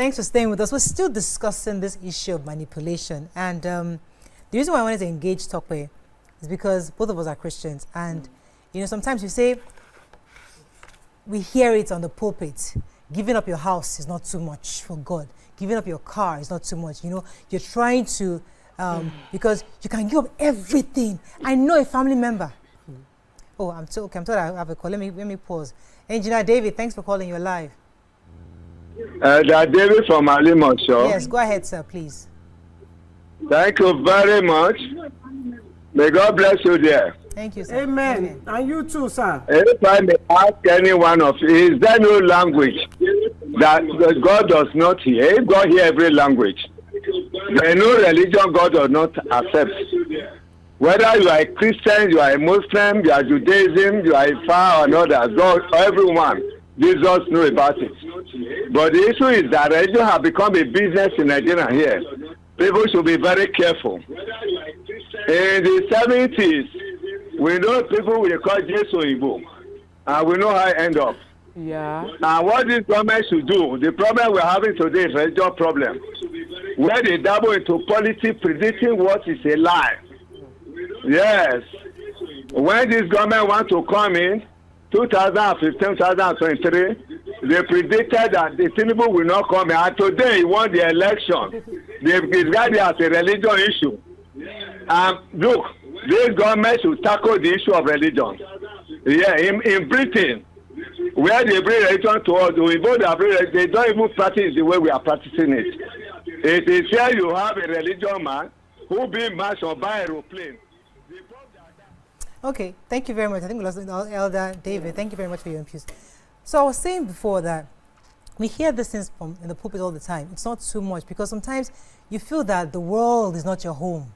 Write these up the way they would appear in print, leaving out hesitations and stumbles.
Thanks for staying with us. We're still discussing this issue of manipulation. And the reason why I wanted to engage Tokwe is because both of us are Christians. And, you know, sometimes you say, we hear it on the pulpit, giving up your house is not too much for God. Giving up your car is not too much. You know, you're trying to, because you can give up everything. I know a family member. Oh, I'm told I have a call. Let me pause. Engineer David, thanks for calling. You're live. David from Alimosho. Yes, go ahead, sir, please. Thank you very much. May God bless you there. Thank you, sir. Amen. And you too, sir. If I may ask any one of you, is there no language that God does not hear? If God hears every language, there is no religion God does not accept. Whether you are a Christian, you are a Muslim, you are Judaism, you are a Far or others, God, everyone, Jesus knows about it. But the issue is that religion has become a business in Nigeria here. People should be very careful. In the 70s, we know people will call Jesus Igbo, and we know how it ends up. Yeah. And what this government should do, the problem we're having today is a religion problem, where they dabble into politics, predicting what is a lie. Yes. When this government wants to come in, 2015, 2023, they predicted that the Tinubu will not come in. And today he won the election. They described it as a religion issue. Look, this government should tackle the issue of religion. Yeah, in Britain, where they bring religion to us, they don't even practice the way we are practicing it. It is here you have a religion man who being marched on by aeroplane. Okay, thank you very much. I think we lost Elder David. Thank you very much for your input. So I was saying before that we hear these things from in the pulpit all the time. It's not too much because sometimes you feel that the world is not your home.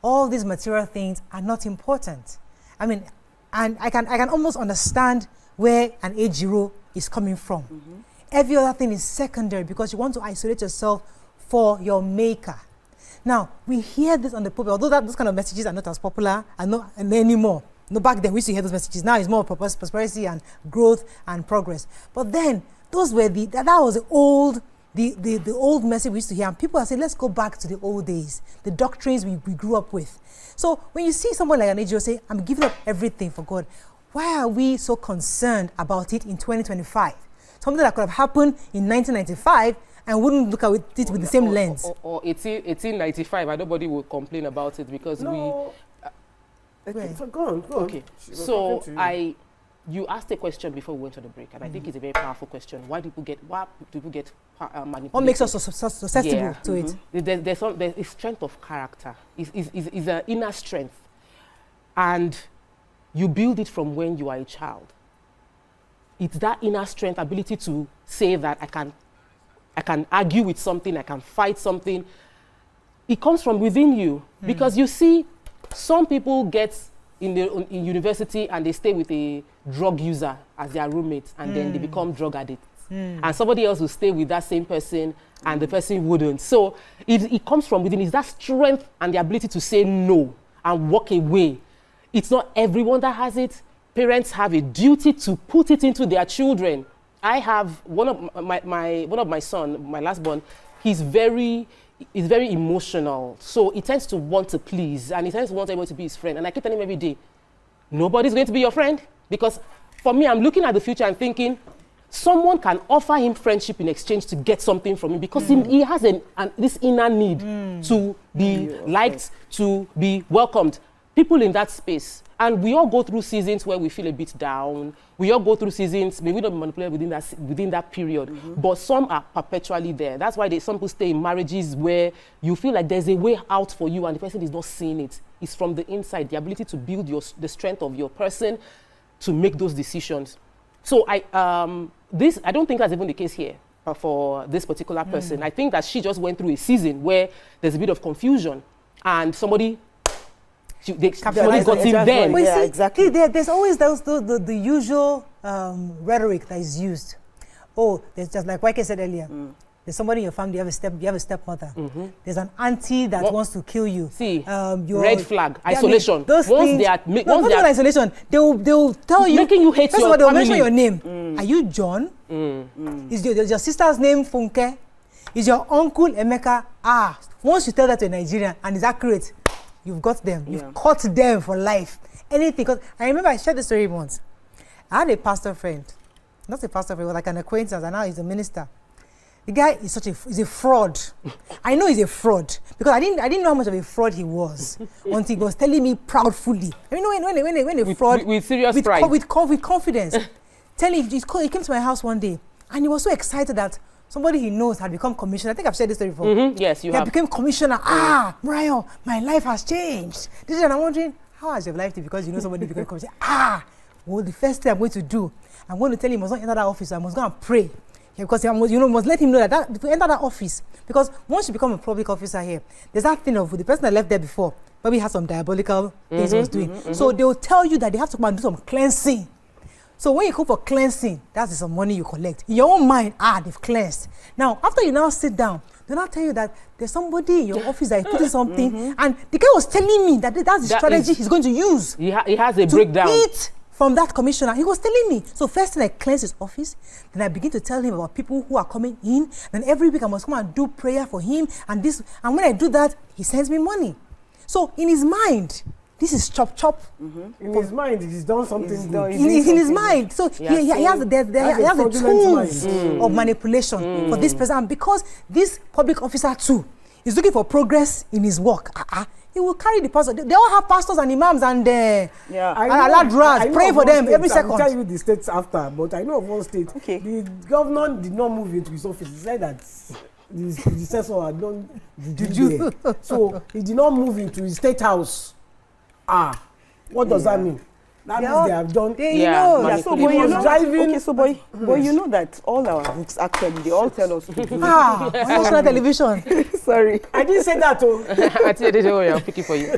All these material things are not important. I mean, and I can almost understand where an age-zero is coming from. Mm-hmm. Every other thing is secondary because you want to isolate yourself for your maker. Now, we hear this on the pulpit, although those kind of messages are not as popular and anymore. No, back then we used to hear those messages. Now it's more prosperity and growth and progress. But then those were that was the old message we used to hear. And people are saying, let's go back to the old days, the doctrines we grew up with. So when you see someone like an AGO say, I'm giving up everything for God, why are we so concerned about it in 2025? Something that could have happened in 1995 and wouldn't look at it with the same lens. Or 1895, and nobody will complain about it because Go on. Okay, so you asked a question before we went to the break, and I think it's a very powerful question. Why do people get manipulated? What makes us susceptible to it? There's a strength of character. Is an inner strength, and you build it from when you are a child. It's that inner strength, ability to say that I can argue with something, I can fight something. It comes from within you. Because you see, some people get in university and they stay with a drug user as their roommate, and then they become drug addicts. And somebody else will stay with that same person and the person wouldn't. So it comes from within. It's that strength and the ability to say no and walk away. It's not everyone that has it. Parents have a duty to put it into their children. I have one of my son, my last born. He's very emotional, so he tends to want to please, and he tends to want everyone to be his friend. And I keep telling him every day, nobody's going to be your friend, because for me, I'm looking at the future and thinking, someone can offer him friendship in exchange to get something from him, because he has this inner need to be liked, to be welcomed. People in that space. And we all go through seasons where we feel a bit down. We all go through seasons, maybe not manipulated within that period, but some are perpetually there. That's why some people stay in marriages where you feel like there's a way out for you and the person is not seeing it. It's from the inside, the ability to build the strength of your person to make those decisions. So I don't think that's even the case here for this particular person. I think that she just went through a season where there's a bit of confusion and somebody got him then. Yeah, exactly. There's always the usual rhetoric that is used. Oh, there's just like Waike said earlier. There's somebody in your family, you have a stepmother. There's an auntie that wants to kill you. See, red flag, isolation. Those things, not isolation. They'll tell you. Making you hate first your of all, they'll family. mention your name. Are you John? Is your sister's name Funke? Is your uncle Emeka? Once you tell that to a Nigerian and it's accurate, you've got them. You've caught them for life. Anything. Because I remember I shared the story once. I had a pastor friend. Not a pastor friend, but like an acquaintance, and now he's a minister. The guy is he's a fraud. I know he's a fraud because I didn't know how much of a fraud he was until he was telling me proudly. I mean, when a fraud with serious pride, with confidence, telling he came to my house one day and he was so excited that somebody he knows had become commissioner. I think I've shared this story before. Yes, you have. He became commissioner. Brian, my life has changed. And I'm wondering, how has your life changed because you know somebody became commissioner? Well, the first thing I'm going to do, I'm going to tell him he must not enter that office. I must go and pray. Because must let him know that to enter that office. Because once you become a public officer here, there's that thing of the person that left there before, maybe has some diabolical things he was doing. So they will tell you that they have to come and do some cleansing. So when you go for cleansing, that's some money you collect. In your own mind, they've cleansed. Now, after you now sit down, they'll now tell you that there's somebody in your office that is putting something, and the guy was telling me that that's the strategy he's going to use. He has a breakdown. Eat from that commissioner. He was telling me. So first thing I cleanse his office, then I begin to tell him about people who are coming in. Then every week I must come and do prayer for him. And when I do that, he sends me money. So in his mind, this is chop. In his mind, he's done something good. In his mind. So he has the tools of manipulation for this person. And because this public officer too is looking for progress in his work, he will carry the pastor. They all have pastors and imams and aladras. Pray for them every second. I'll tell you the states after, but I know of one state. Okay. The governor did not move into his office. He said that his predecessor had done the juju there. So he did not move into his state house. What does that mean? That means they have done. So boy, you know, okay, so boy, you know that all our books actually they all tell us to do. On national television. Sorry, I didn't say that. I didn't know I'm picking for you.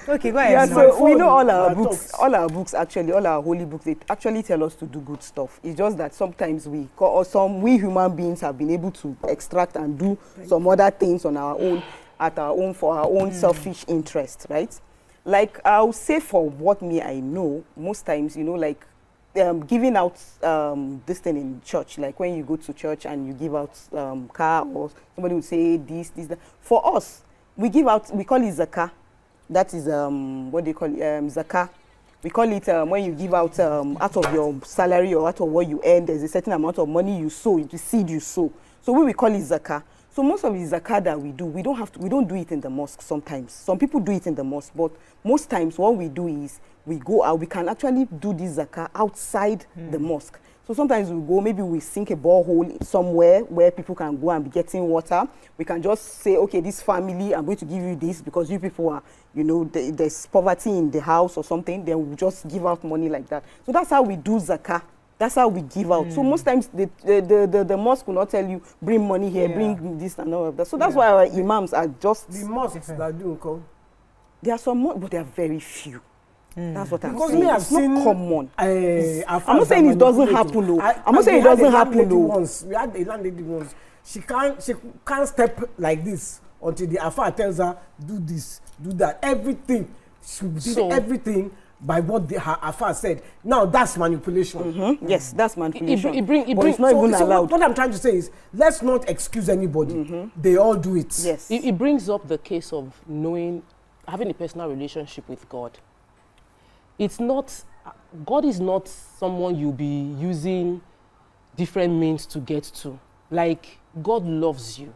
Okay, go ahead. Yeah, so we know all our books actually, all our holy books, they actually tell us to do good stuff. It's just that sometimes we human beings have been able to extract and do some other things on our own, for our own selfish interest, right? Like I'll say for what I know, most times, you know, like giving out this thing in church, like when you go to church and you give out car, or somebody would say this, that. For us, we give out, we call it zakah. That is what they call it, zakah. We call it when you give out of your salary or out of what you earn, there's a certain amount of money you sow, the seed you sow. So we call it zakah. So most of the zakah that we do, we don't do it in the mosque sometimes. Some people do it in the mosque, but most times what we do is we go out, we can actually do this zakah outside the mosque. So sometimes we go, maybe we sink a borehole somewhere where people can go and be getting water. We can just say, okay, this family, I'm going to give you this because you people are, you know, there's poverty in the house or something. Then we just give out money like that. So that's how we do zakah. That's how we give out. So most times the mosque will not tell you, bring money here, bring this and all of that. So that's why our imams are just... The mosques that do come. There are some mosques, but there are very few. That's what I'm because saying. I've it's seen not common. I'm not saying it doesn't happen, though. I'm not saying it doesn't happen, though. We had a landlady once. She can't step like this until the Afar tells her, do this, do that. Everything. She did everything by what her Afar said. Now that's manipulation. Yes, that's manipulation. But it's not even allowed. What I'm trying to say is, let's not excuse anybody. They all do it. Yes. It brings up the case of having a personal relationship with God. It's not, God is not someone you'll be using different means to get to. Like, God loves you.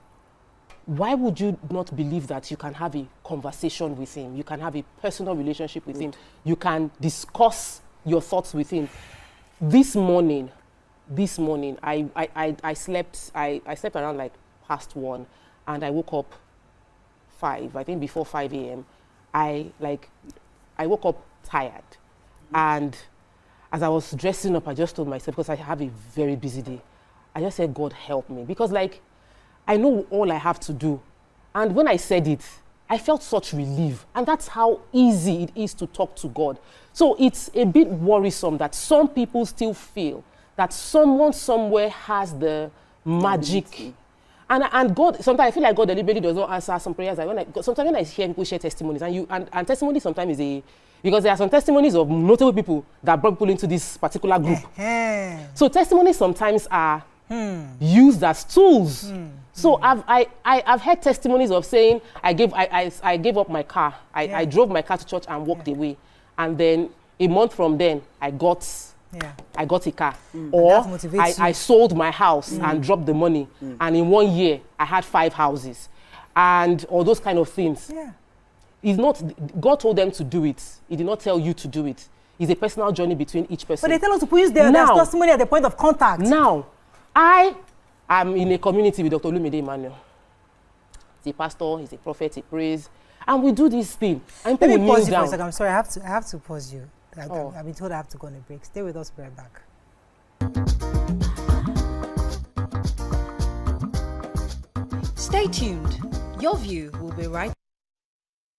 Why would you not believe that you can have a conversation with him? You can have a personal relationship with him. You can discuss your thoughts with him. This morning, I slept around like past 1, and I woke up 5, I think before 5 a.m. I woke up tired. And as I was dressing up, I just told myself, because I have a very busy day, I just said, God help me. Because like, I know all I have to do. And when I said it, I felt such relief. And that's how easy it is to talk to God. So it's a bit worrisome that some people still feel that someone somewhere has the magic And God, sometimes I feel like God deliberately does not answer some prayers. Sometimes when I hear people share testimonies, and testimony sometimes is because there are some testimonies of notable people that brought people into this particular group. So testimonies sometimes are used as tools. So I've heard testimonies of saying I gave up my car. I drove my car to church and walked away, and then a month from then I got a car. Or I sold my house and dropped the money, and in 1 year I had 5 houses, and all those kind of things. It's not, God told them to do it. He did not tell you to do it. It's a personal journey between each person. But they tell us to put their testimony at the point of contact. Now, I am in a community with Dr. Olumide Emmanuel. He's a pastor, he's a prophet, he prays, and we do this thing. And let me people pause you kneel for a down. second. I'm sorry, I have to pause you. I've been told I have to go on a break. Stay with us, we'll be right back. Stay tuned. Your view will be right